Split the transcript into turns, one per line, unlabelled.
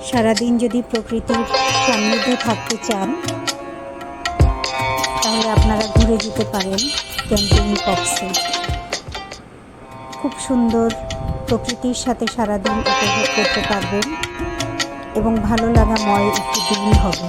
সারাদিন যদি প্রকৃতির সান্নিধ্যে থাকতে চান তাহলে আপনারা ঘুরে যেতে পারেন ক্যাম্পিং কক্সে। খুব সুন্দর প্রকৃতির সাথে সারাদিন উপভোগ করতে পারবেন এবং ভালো লাগাময় একটি দিন হবে।